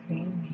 Cleaning.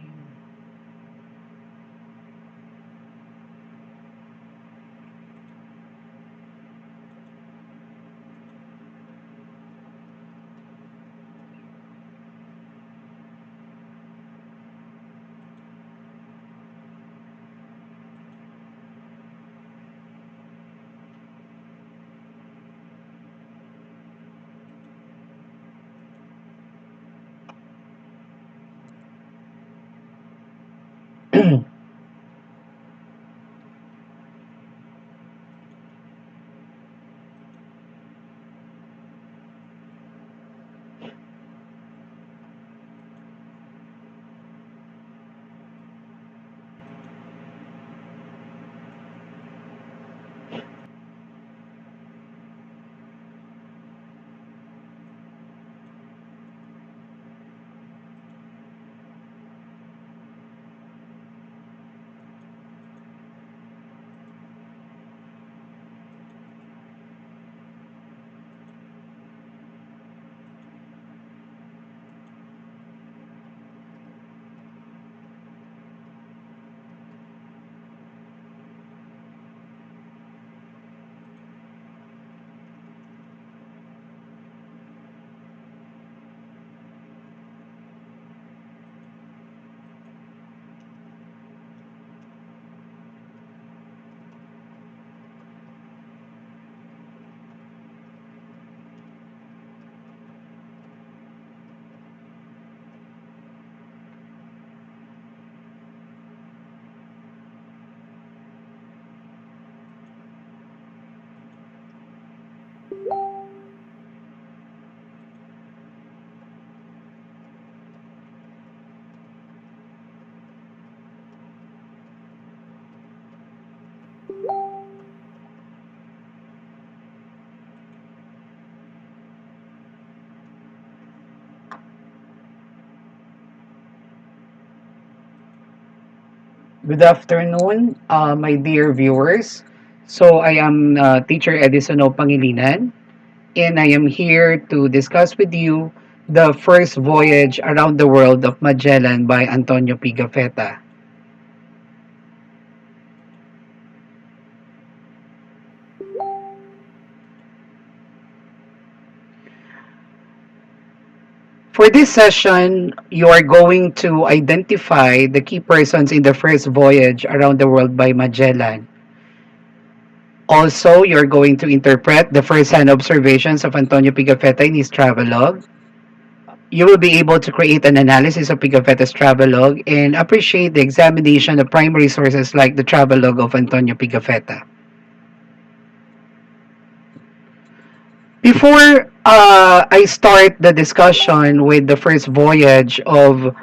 Good afternoon, my dear viewers. So I am teacher Edison Pangilinan, and I am here to discuss with you the first voyage around the world of Magellan by Antonio Pigafetta. For this session, you are going to identify the key persons in the first voyage around the world by Magellan. Also, you're going to interpret the first-hand observations of Antonio Pigafetta in his travelogue. You will be able to create an analysis of Pigafetta's travelogue and appreciate the examination of primary sources like the travelogue of Antonio Pigafetta. Before I start the discussion with the first voyage of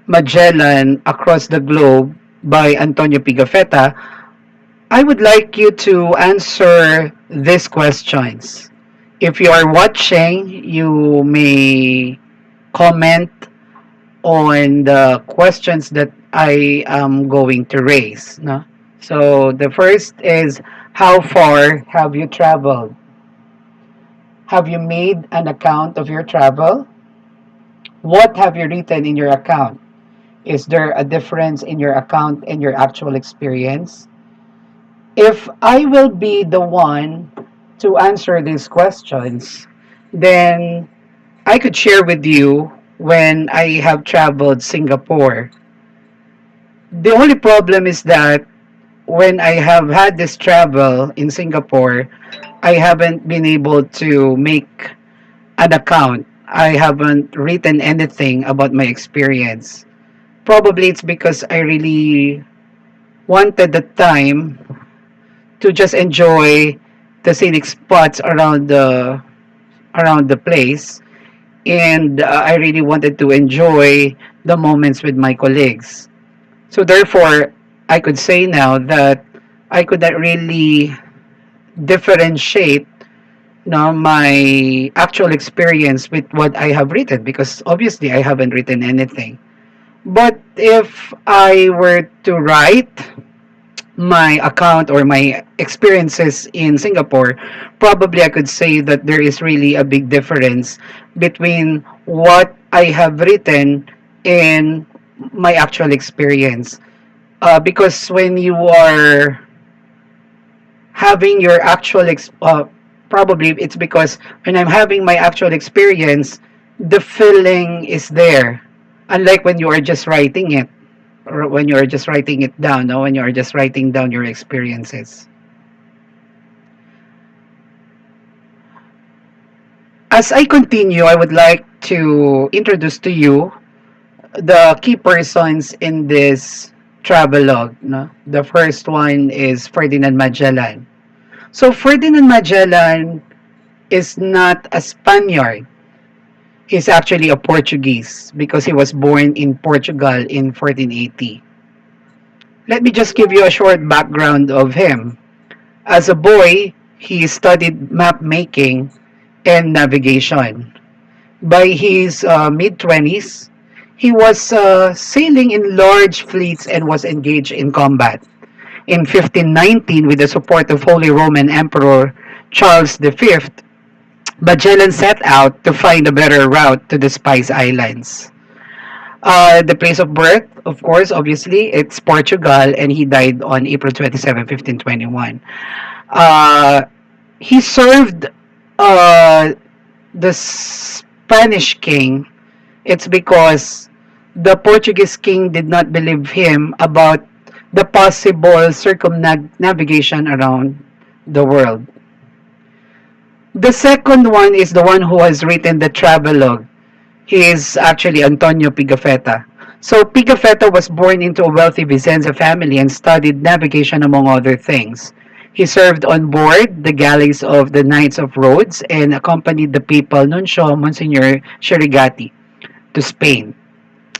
Magellan across the globe by Antonio Pigafetta, I would like you to answer these questions. If you are watching, you may comment on the questions that I am going to raise. No? So the first is, how far have you traveled? Have you made an account of your travel? What have you written in your account? Is there a difference in your account and your actual experience? If I will be the one to answer these questions, then I could share with you when I have traveled Singapore. The only problem is that when I have had this travel in Singapore, I haven't been able to make an account. I haven't written anything about my experience. Probably it's because I really wanted the time to just enjoy the scenic spots around the place, and I really wanted to enjoy the moments with my colleagues. So therefore, I could say now that I could not really differentiate my actual experience with what I have written, because obviously I haven't written anything. But if I were to write my account or my experiences in Singapore, probably I could say that there is really a big difference between what I have written in my actual experience. Because when you are having your probably it's because when I'm having my actual experience, the feeling is there. Unlike when you are just writing it, or when you are just writing it down, no? When you are just writing down your experiences. As I continue, I would like to introduce to you the key persons in this travelogue. No? The first one is Ferdinand Magellan. So Ferdinand Magellan is not a Spaniard. He's actually a Portuguese because he was born in Portugal in 1480. Let me just give you a short background of him. As a boy, he studied map making and navigation. By his mid 20s, he was sailing in large fleets and was engaged in combat. In 1519, with the support of Holy Roman Emperor Charles V, Magellan set out to find a better route to the Spice Islands. The place of birth, of course, obviously, it's Portugal, and he died on April 27, 1521. Uh, he served uh, the Spanish king. It's because the Portuguese king did not believe him about the possible circumnavigation around the world. The second one is the one who has written the travelogue. He is actually Antonio Pigafetta. So Pigafetta was born into a wealthy Vicenza family and studied navigation among other things. He served on board the galleys of the Knights of Rhodes and accompanied the papal nuncio Monsignor Sherigati to Spain.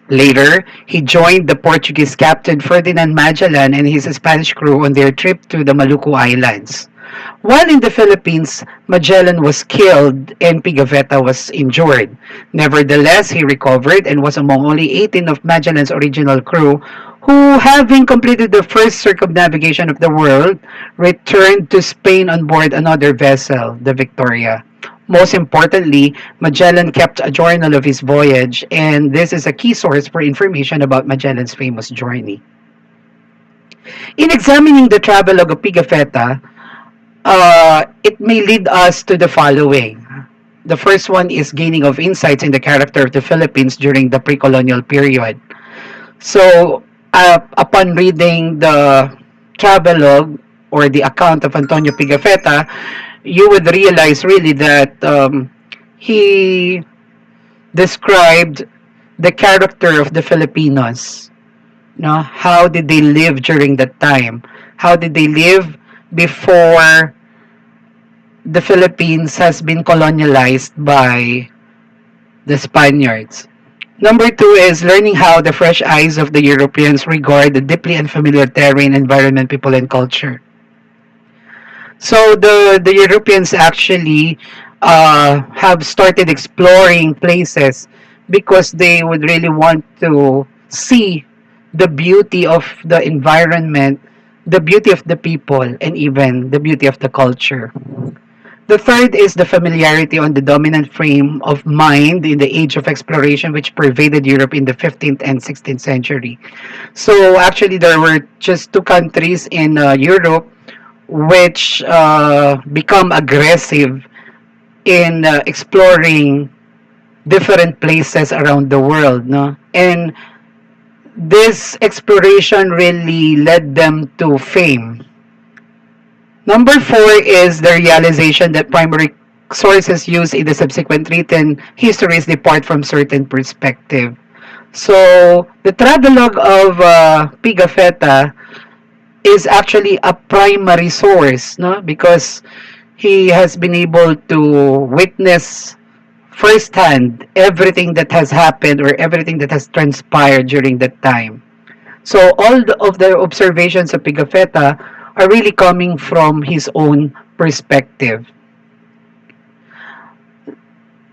Later, he joined the Portuguese captain Ferdinand Magellan and his Spanish crew on their trip to the Maluku Islands. While in the Philippines, Magellan was killed and Pigafetta was injured. Nevertheless, he recovered and was among only 18 of Magellan's original crew who, having completed the first circumnavigation of the world, returned to Spain on board another vessel, the Victoria. Most importantly, Magellan kept a journal of his voyage, and this is a key source for information about Magellan's famous journey. In examining the travelogue of Pigafetta, it may lead us to the following. The first one is gaining of insights in the character of the Philippines during the pre-colonial period. So, upon reading the travelogue or the account of Antonio Pigafetta, you would realize really that he described the character of the Filipinos. No? How did they live during that time? How did they live before the Philippines has been colonialized by the Spaniards? Number two is learning how the fresh eyes of the Europeans regard the deeply unfamiliar terrain, environment, people, and culture. So the Europeans actually have started exploring places because they would really want to see the beauty of the environment, the beauty of the people, and even the beauty of the culture. The third is the familiarity on the dominant frame of mind in the age of exploration which pervaded Europe in the 15th and 16th century. So actually there were just two countries in Europe which become aggressive in exploring different places around the world, no? And this exploration really led them to fame. Number four is the realization that primary sources used in the subsequent written histories depart from certain perspective. So the travelogue of Pigafetta is actually a primary source, no? Because he has been able to witness firsthand everything that has happened or everything that has transpired during that time. So of the observations of Pigafetta are really coming from his own perspective.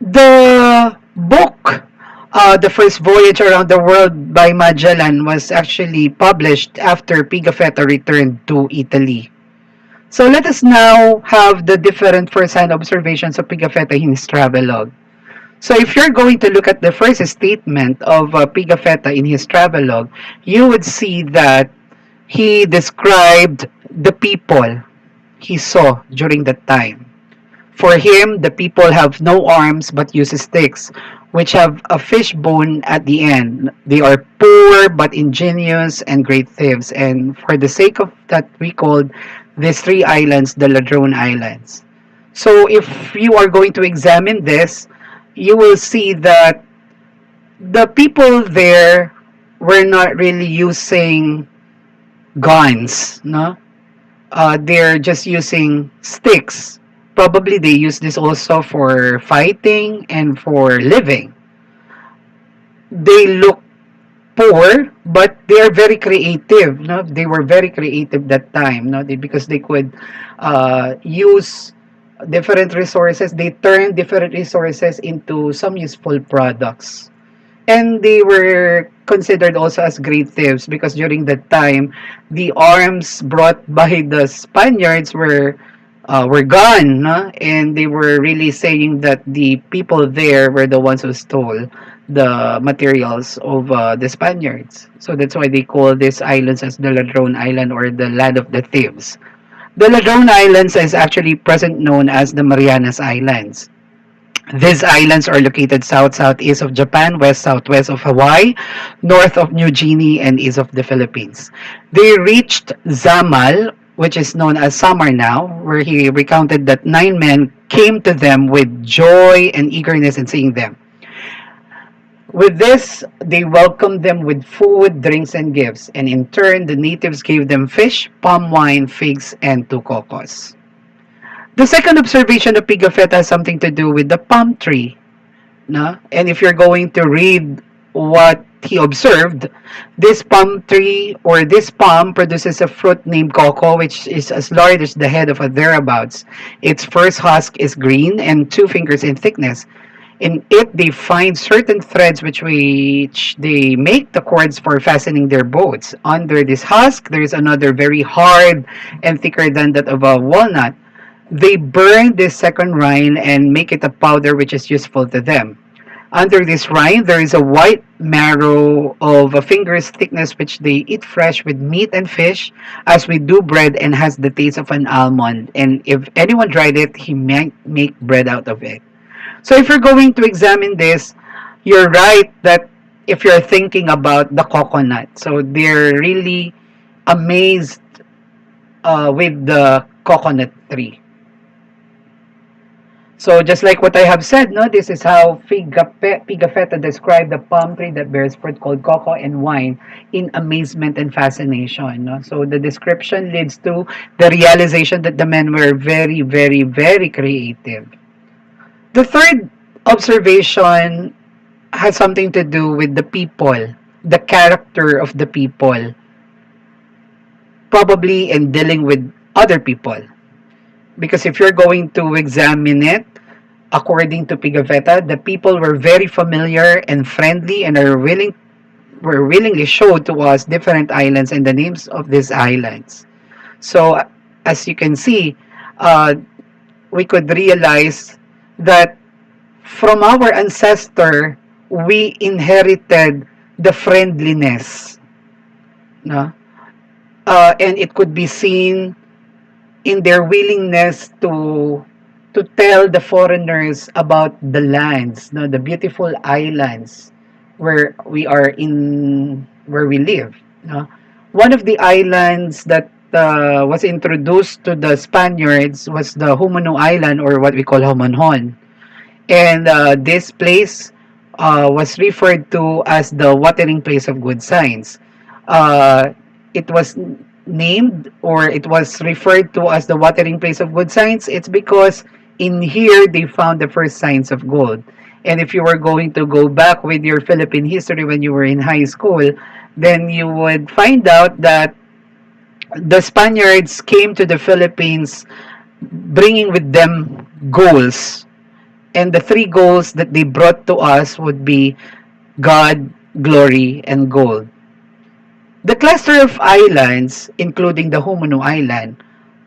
The book, The First Voyage Around the World by Magellan, was actually published after Pigafetta returned to Italy. So let us now have the different first-hand observations of Pigafetta in his travelogue. So if you're going to look at the first statement of Pigafetta in his travelogue, you would see that he described the people he saw during that time. For him, the people have no arms but use sticks, which have a fish bone at the end. They are poor but ingenious and great thieves. And for the sake of that, we called these three islands the Ladrone Islands. So if you are going to examine this, you will see that the people there were not really using guns, no? They're just using sticks. Probably they use this also for fighting and for living. They look poor, but they are very creative. No, they were very creative that time. No, because they could use different resources. They turned different resources into some useful products. And they were considered also as great thieves because during that time, the arms brought by the Spaniards were gone, no? And they were really saying that the people there were the ones who stole the materials of the Spaniards. So that's why they call these islands as the Ladrone Island or the Land of the Thieves. The Ladrone Islands is actually present known as the Marianas Islands. These islands are located south-southeast of Japan, west-southwest of Hawaii, north of New Guinea, and east of the Philippines. They reached Zamal, which is known as Samar now, where he recounted that 9 men came to them with joy and eagerness in seeing them. With this, they welcomed them with food, drinks, and gifts, and in turn, the natives gave them fish, palm wine, figs, and 2 cocos. The second observation of Pigafetta has something to do with the palm tree. No? And if you're going to read what he observed, this palm tree or this palm produces a fruit named coco, which is as large as the head of a thereabouts. Its first husk is green and 2 fingers in thickness. In it, they find certain threads which they make the cords for fastening their boats. Under this husk, there is another very hard and thicker than that of a walnut. They burn this second rind and make it a powder which is useful to them. Under this rind, there is a white marrow of a finger's thickness which they eat fresh with meat and fish, as we do bread, and has the taste of an almond. And if anyone tried it, he might make bread out of it. So if you're going to examine this, you're right that if you're thinking about the coconut, so they're really amazed with the coconut tree. So just like what I have said, no, this is how Pigafetta described the palm tree that bears fruit called cocoa and wine in amazement and fascination. No? So the description leads to the realization that the men were very, very, very creative. The third observation has something to do with the people, the character of the people, probably in dealing with other people. Because if you're going to examine it, according to Pigafetta, the people were very familiar and friendly and were willingly showed to us different islands and the names of these islands. So as you can see, uh, we could realize that from our ancestor, we inherited the friendliness. No? And it could be seen in their willingness to tell the foreigners about the lands, no, the beautiful islands where we live. No? One of the islands that was introduced to the Spaniards was the Humano Island, or what we call Homonhon. And this place was referred to as the watering place of good signs. It was named, or it was referred to as the watering place of good signs. It's because in here they found the first signs of gold. And if you were going to go back with your Philippine history when you were in high school, then you would find out that the Spaniards came to the Philippines bringing with them goals. And the three goals that they brought to us would be God, glory, and gold. The cluster of islands, including the Humano Island,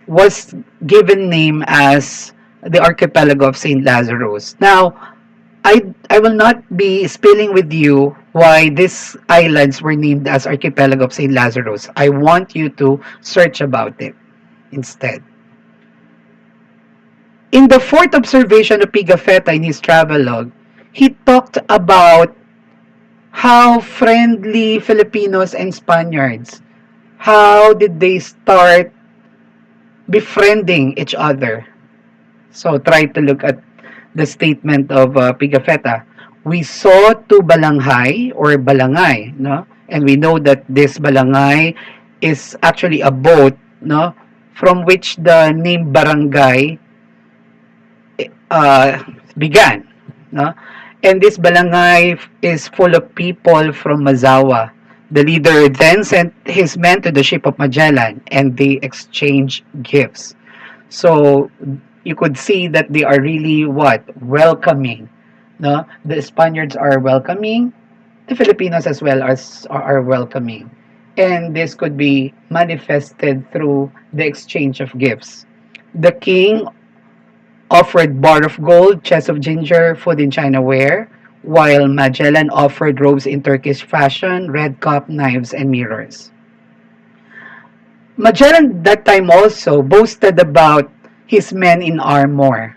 was given name as the archipelago of St. Lazarus. Now, I will not be spilling with you why these islands were named as Archipelago of St. Lazarus. I want you to search about it instead. In the fourth observation of Pigafetta in his travelogue, he talked about how friendly Filipinos and Spaniards, how did they start befriending each other. So try to look at the statement of Pigafetta. We saw two balanghay or balangay, no? And we know that this balangay is actually a boat, no? From which the name barangay uh, began, no? And this balangay is full of people from Mazawa. The leader then sent his men to the ship of Magellan and they exchanged gifts. So you could see that they are really what? Welcoming. No? The Spaniards are welcoming. The Filipinos as well are welcoming. And this could be manifested through the exchange of gifts. The king offered bar of gold, chest of ginger, food in China ware, while Magellan offered robes in Turkish fashion, red cup, knives, and mirrors. Magellan that time also boasted about his men in armor.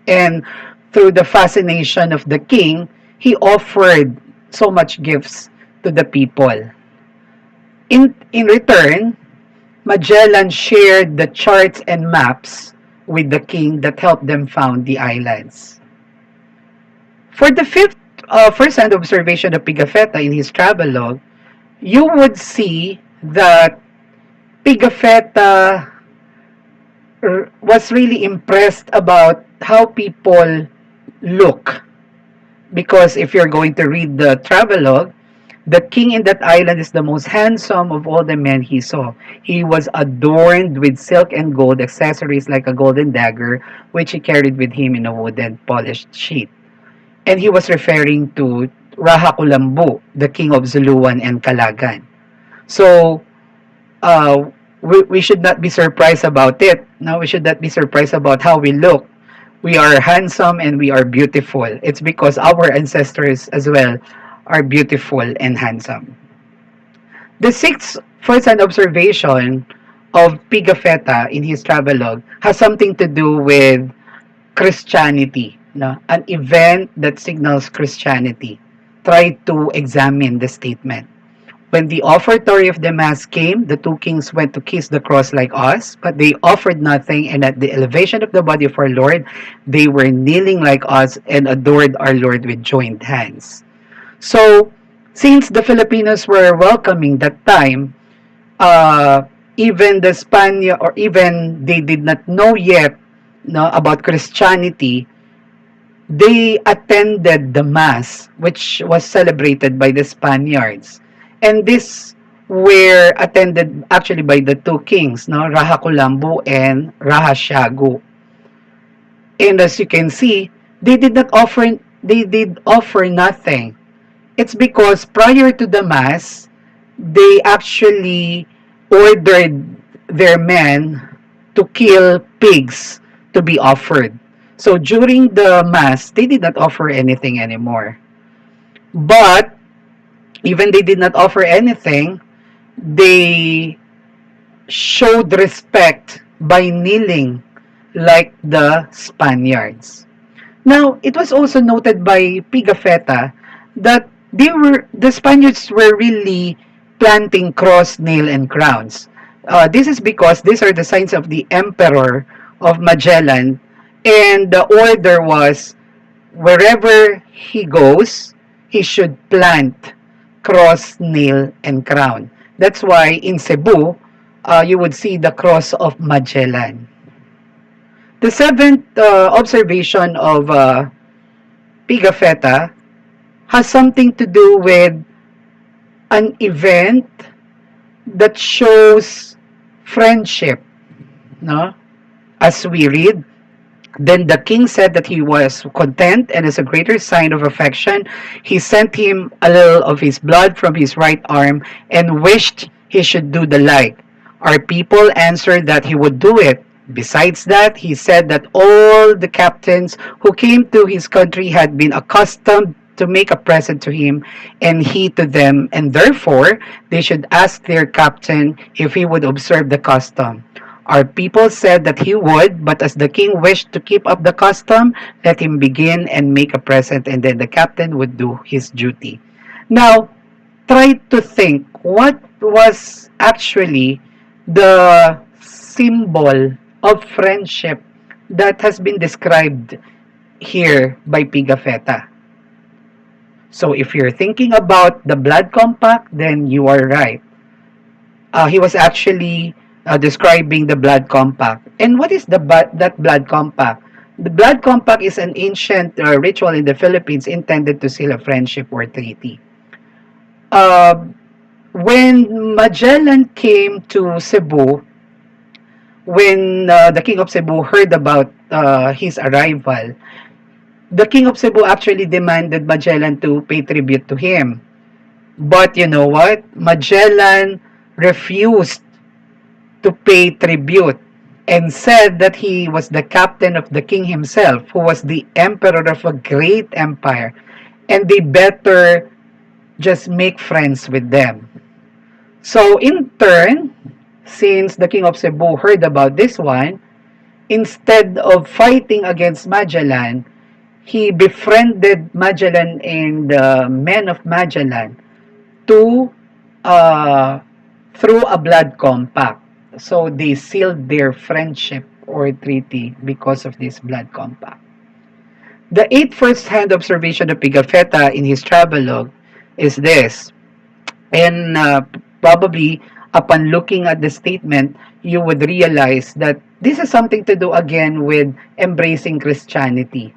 And through the fascination of the king, he offered so much gifts to the people. In return, Magellan shared the charts and maps with the king that helped them found the islands. For the fifth first-hand observation of Pigafetta in his travelogue, you would see that Pigafetta was really impressed about how people look. Because if you're going to read the travelogue, the king in that island is the most handsome of all the men he saw. He was adorned with silk and gold accessories like a golden dagger, which he carried with him in a wooden polished sheet. And he was referring to Raha Kulambu, the king of Zuluan and Calagan. So, uh, we should not be surprised about it. No, we should not be surprised about how we look. We are handsome and we are beautiful. It's because our ancestors as well are beautiful and handsome. The sixth first-hand observation of Pigafetta in his travelogue has something to do with Christianity, no? An event that signals Christianity. Try to examine the statement. When the offertory of the Mass came, the two kings went to kiss the cross like us, but they offered nothing, and at the elevation of the body of our Lord, they were kneeling like us and adored our Lord with joined hands. So, since the Filipinos were welcoming that time, uh, even the Spaniard, or even they did not know yet, no, about Christianity, they attended the mass which was celebrated by the Spaniards. And this were attended actually by the two kings, no, Raha Kulambu and Raha Shagu. And as you can see, they did offer nothing. It's because prior to the mass, they actually ordered their men to kill pigs to be offered. So during the mass, they did not offer anything anymore. But even they did not offer anything, they showed respect by kneeling like the Spaniards. Now, it was also noted by Pigafetta that the Spaniards were really planting cross, nail, and crowns. This is because these are the signs of the Emperor of Magellan, and the order was wherever he goes, he should plant cross, nail, and crown. That's why in Cebu, you would see the cross of Magellan. The seventh observation of Pigafetta has something to do with an event that shows friendship. No? As we read, then the king said that he was content, and as a greater sign of affection, he sent him a little of his blood from his right arm and wished he should do the like. Our people answered that he would do it, Besides that, he said that all the captains who came to his country had been accustomed to make a present to him and he to them, and therefore they should ask their captain if he would observe the custom. Our people said that he would, but as the king wished to keep up the custom, let him begin and make a present, and then the captain would do his duty. Now, try to think what was actually the symbol of friendship that has been described here by Pigafetta. So if you're thinking about the blood compact, then you are right. He was actually describing the blood compact. And what is that blood compact? The blood compact is an ancient ritual in the Philippines intended to seal a friendship or treaty. Uh, when Magellan came to Cebu, when the King of Cebu heard about his arrival, the King of Cebu actually demanded Magellan to pay tribute to him. But you know what? Magellan refused to pay tribute and said that he was the captain of the king himself, who was the emperor of a great empire, and they better just make friends with them. So, in turn, since the king of Cebu heard about this one, instead of fighting against Magellan, he befriended Magellan and the men of Magellan to uh, through a blood compact. So they sealed their friendship or treaty because of this blood compact. The eighth first-hand observation of Pigafetta in his travelogue is this, and probably upon looking at the statement, you would realize that this is something to do again with embracing Christianity.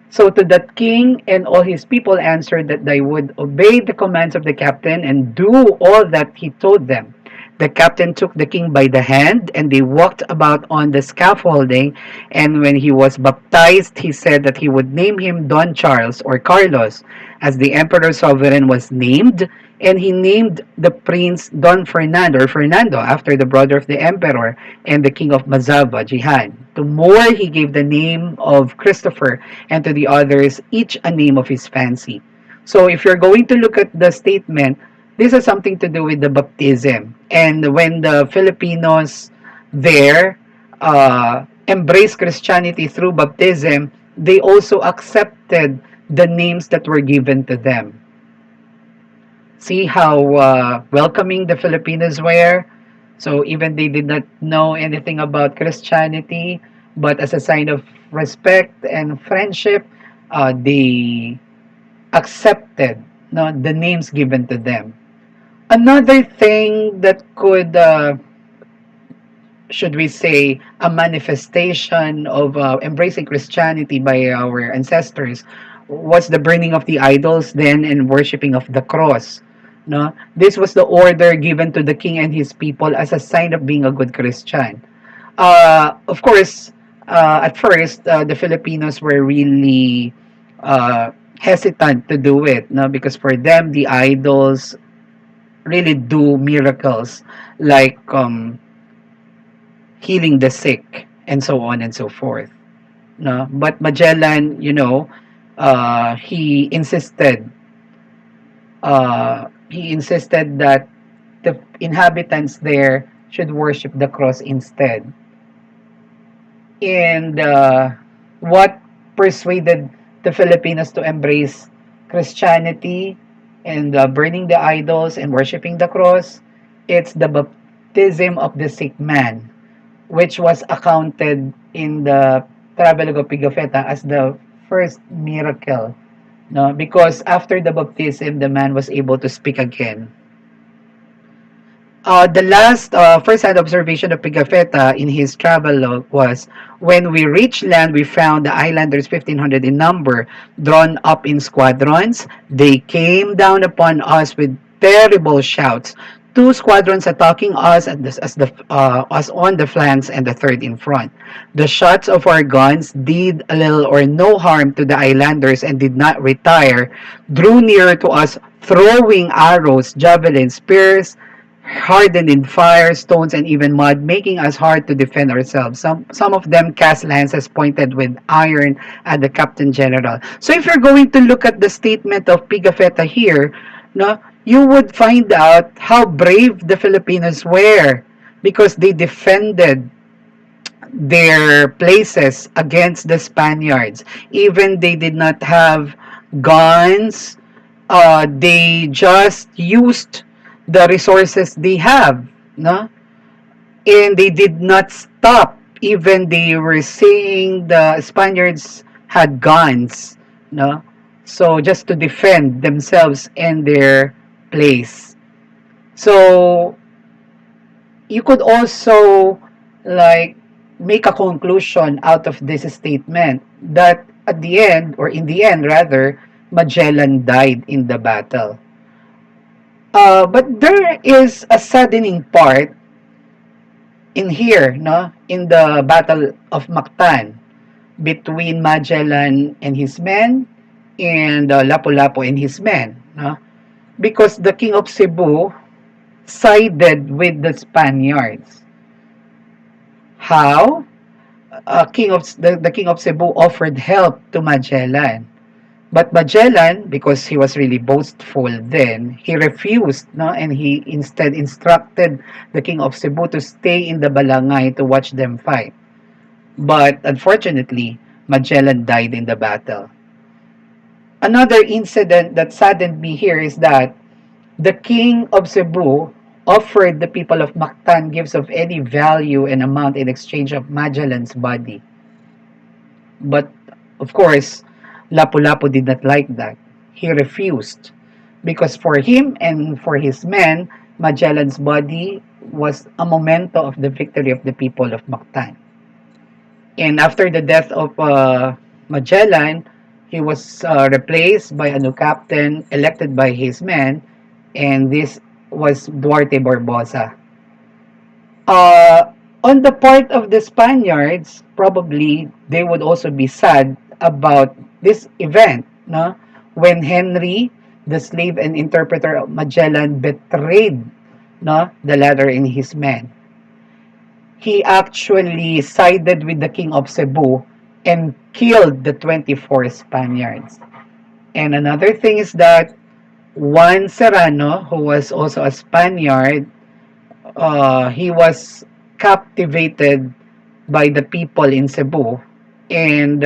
So to that king and all his people answered that they would obey the commands of the captain and do all that he told them. The captain took the king by the hand, and they walked about on the scaffolding. And when he was baptized, he said that he would name him Don Charles or Carlos, as the emperor sovereign was named. And he named the prince Don Fernando or Fernando after the brother of the emperor and the king of Mazava, Jihan. To more, he gave the name of Christopher, and to the others, each a name of his fancy. So if you're going to look at the statement, this has something to do with the baptism. And when the Filipinos there embraced Christianity through baptism, they also accepted the names that were given to them. See how welcoming the Filipinos were? So even they did not know anything about Christianity, but as a sign of respect and friendship, they accepted, no, the names given to them. Another thing that could, should we say, a manifestation of embracing Christianity by our ancestors was the burning of the idols then and worshiping of the cross. No, this was the order given to the king and his people as a sign of being a good Christian. Of course, at first, the Filipinos were really hesitant to do it, no, because for them the idols really do miracles like healing the sick and so on and so forth. No, but Magellan, he insisted. He insisted that the inhabitants there should worship the cross instead. And what persuaded the Filipinos to embrace Christianity and burning the idols and worshiping the cross? It's the baptism of the sick man, which was accounted in the Travelogue of Pigafetta as the first miracle. No, because after the baptism, the man was able to speak again. The last first-hand observation of Pigafetta in his travelogue was, when we reached land, we found the islanders 1,500 in number, drawn up in squadrons. They came down upon us with terrible shouts. Two squadrons attacking us us on the flanks and the third in front. The shots of our guns did little or no harm to the islanders and did not retire. Drew nearer to us, throwing arrows, javelins, spears, hardened in fire, stones, and even mud, making us hard to defend ourselves. Some of them cast lances pointed with iron at the Captain General. So if you're going to look at the statement of Pigafetta here, no, you would find out how brave the Filipinos were because they defended their places against the Spaniards. Even they did not have guns, they just used the resources they have, no? And they did not stop. Even they were saying the Spaniards had guns, no? So just to defend themselves and their place. So you could also like make a conclusion out of this statement that at the end, or in the end rather, Magellan died in the battle. But there is a saddening part in here, no, in the Battle of Mactan between Magellan and his men and Lapu-Lapu and his men, no, because the King of Cebu sided with the Spaniards. How? The King of Cebu offered help to Magellan. But Magellan, because he was really boastful then, he refused, no, and he instead instructed the King of Cebu to stay in the Balangay to watch them fight. But unfortunately, Magellan died in the battle. Another incident that saddened me here is that the King of Cebu offered the people of Mactan gifts of any value and amount in exchange of Magellan's body. But of course, Lapu-Lapu did not like that. He refused because for him and for his men, Magellan's body was a memento of the victory of the people of Mactan. And after the death of Magellan, he was replaced by a new captain elected by his men, and this was Duarte Barbosa. Uh, on the part of the Spaniards, probably they would also be sad about this event, no? When Henry, the slave and interpreter of Magellan, betrayed, no, the latter and his men. He actually sided with the King of Cebu and killed the 24 Spaniards. And another thing is that Juan Serrano, who was also a Spaniard, he was captivated by the people in Cebu, and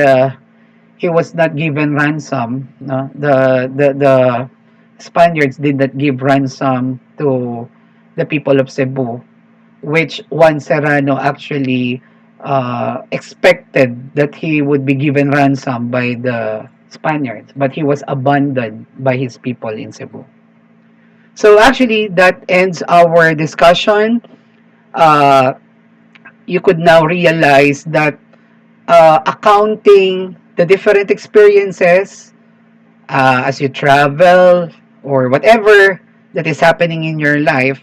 he was not given ransom. No? The Spaniards did not give ransom to the people of Cebu, which Juan Serrano actually expected that he would be given ransom by the Spaniards, but he was abandoned by his people in Cebu. So actually, that ends our discussion. Uh, you could now realize that accounting the different experiences as you travel or whatever that is happening in your life,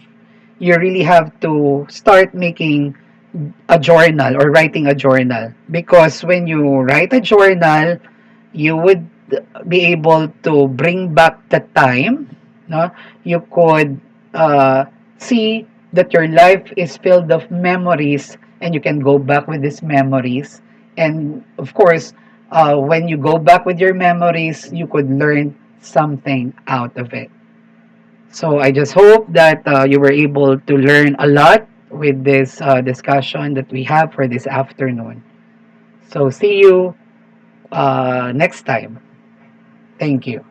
you really have to start making a journal or writing a journal, because when you write a journal, you would be able to bring back the time, no? You could see that your life is filled of memories, and you can go back with these memories. And of course, when you go back with your memories, you could learn something out of it. So I just hope that you were able to learn a lot with this discussion that we have for this afternoon. So see you next time. Thank you.